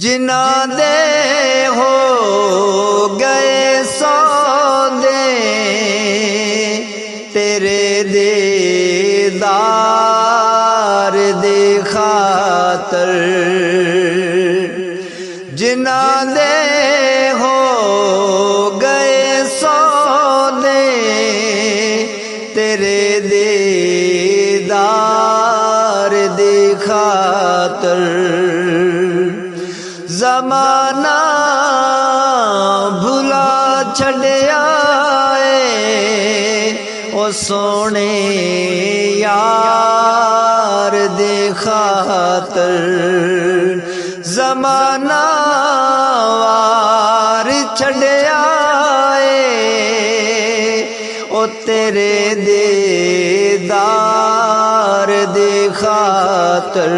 ਜਿਨ੍ਹਾਂ ਦੇ ਹੋ ਗਏ ਸੌਦੇ ਤੇਰੇ ਦੀਦਾਰ ਦੀ ਖਾਤਰ, ਜਿਨ੍ਹਾਂ ਦੇ ਹੋ ਗਏ ਸੌਦੇ ਤੇਰੇ ਦੀਦਾਰ ਦੀ ਖਾਤਰ, زمانہ بھلا چھڑیا ہے او سونے یار دے خاطر، زمانہ وار چھڑیا ہے او تیرے دیدار دے خاطر،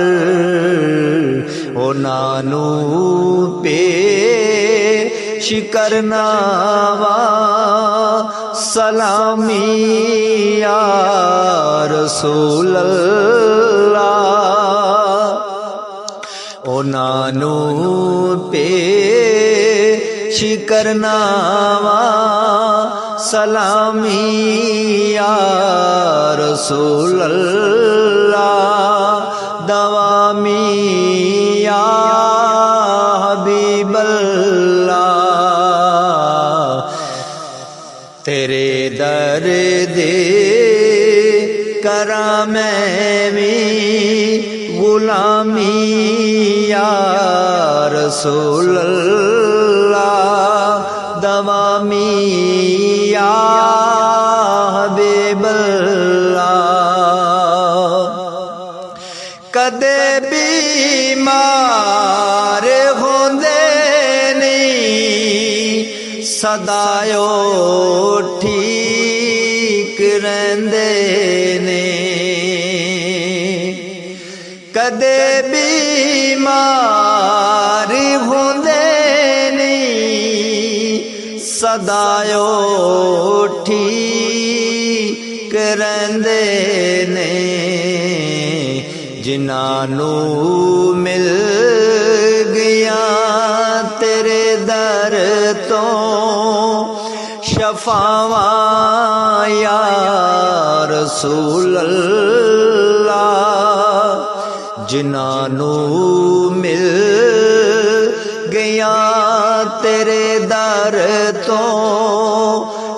نانو پیش کرنا وا سلامی یا رسول اللہ، او نانو پیش کرنا وا سلامی یا رسول اللہ، دوامی یا حبیب اللہ، تیرے در دے کراں میں بھی غلامی یا رسول اللہ، دوامی یا حبیب اللہ، کدے بیمار ہوندے نہیں سدایو ٹھیک رہندے نے، کدے بیمار ہوندے نہیں سدایو ٹھیک رہندے نے، جنانو مل گیا تیرے در تو شفاواں یا رسول اللہ، جنانو مل گیا تیرے در تو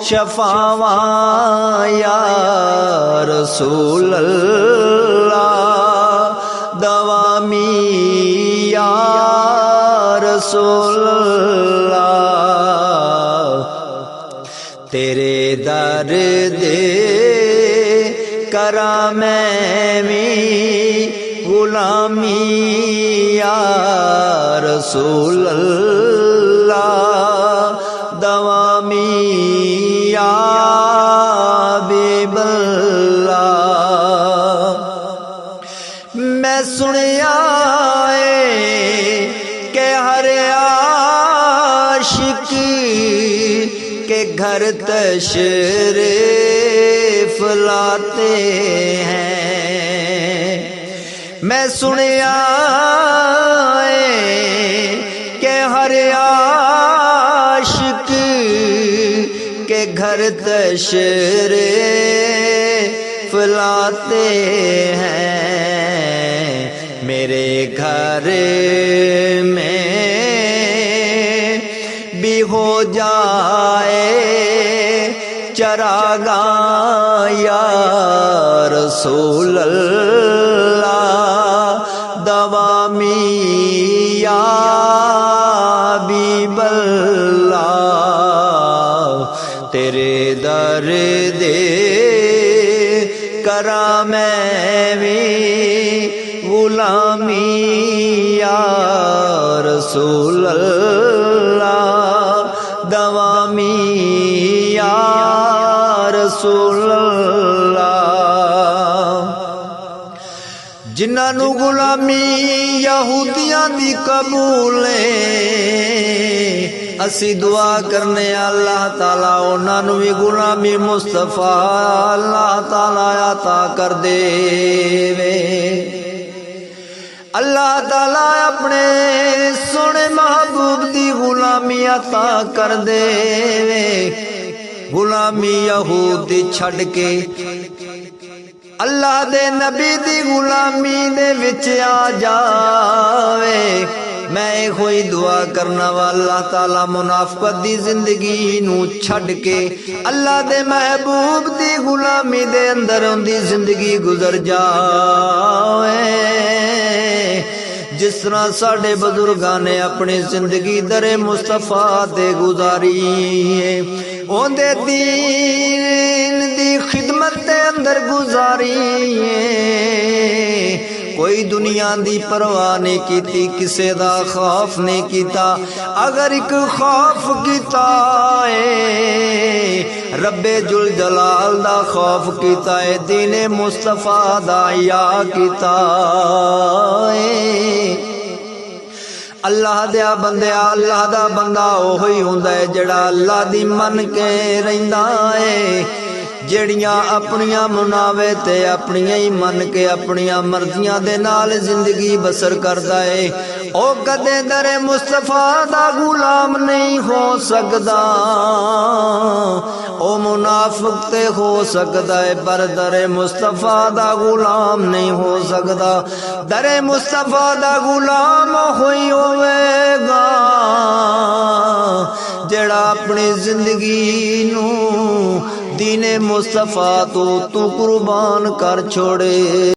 شفاواں یا رسول اللہ، دوامی یا رسول اللہ، تیرے در دے کراں میں بھی غلامی یا رسول اللہ، دوامی یا حبیب اللہ، میں سنیا ہے کہ ہر عاشق کے گھر تشریف لاتے ہیں، میں سنیا ہے کہ ہر عاشق کے گھر تشریف لاتے ہیں، میرے گھر میں بھی ہو جائے چراغاں یا رسول اللہ، دوامی یا حبیب اللہ، تیرے در دے کراں میں بھی غلامی یا رسول اللہ، دوامی یا رسول اللہ، جنہاں نو غلامی یہودیاں دی قبول ہے، اسی دعا کرنے اللہ تعالیٰ انہاں نو بھی غلامی مصطفیٰ اللہ تعالیٰ عطا کر دے وے، اللہ تعالی اپنے سونے محبوب دی غلامی عطا کر دے، غلامی یہود دی چھڈ کے اللہ دے نبی دی غلامی دے وچ آ جاوے۔ میں کوئی دعا کرنا وا اللہ تعالی منافقت دی زندگی نو چھڈ کے اللہ دے محبوب دی غلامی دے اندر ان دی زندگی گزر جاوے، جس طرح ساڈے بزرگاں نے اپنی زندگی در مصطفیٰ تے گزاری ہے، اون دے دین دی خدمت دے اندر گزاری ہے۔ کوئی دنیا دی پرواہ نہیں کیتی، کسے دا خوف نہیں کیتا، اگر ایک خوف کیتا ہے رب جل جلال دا خوف کیتا ہے، دین مصطفیٰ دا یا کیتا ہے۔ اللہ دیا بندیا، اللہ دا بندہ وہی ہوندا ہے جڑا اللہ دی من کے رہندا ہے، جڑیاں اپنیاں مناوے تے اپنیاں ہی من کے اپنیاں مرضیاں دے نال زندگی بسر کردا ہے، او کدے در مصطفیٰ دا غلام نہیں ہو سکدا۔ او منافق تے ہو سکدا ہے پر در مصطفیٰ دا غلام نہیں ہو سکدا۔ در مصطفیٰ دا غلام ہوئی ہوئے گا جڑا اپنی زندگی نو دین مصطفیٰ تو قربان کر چھوڑے۔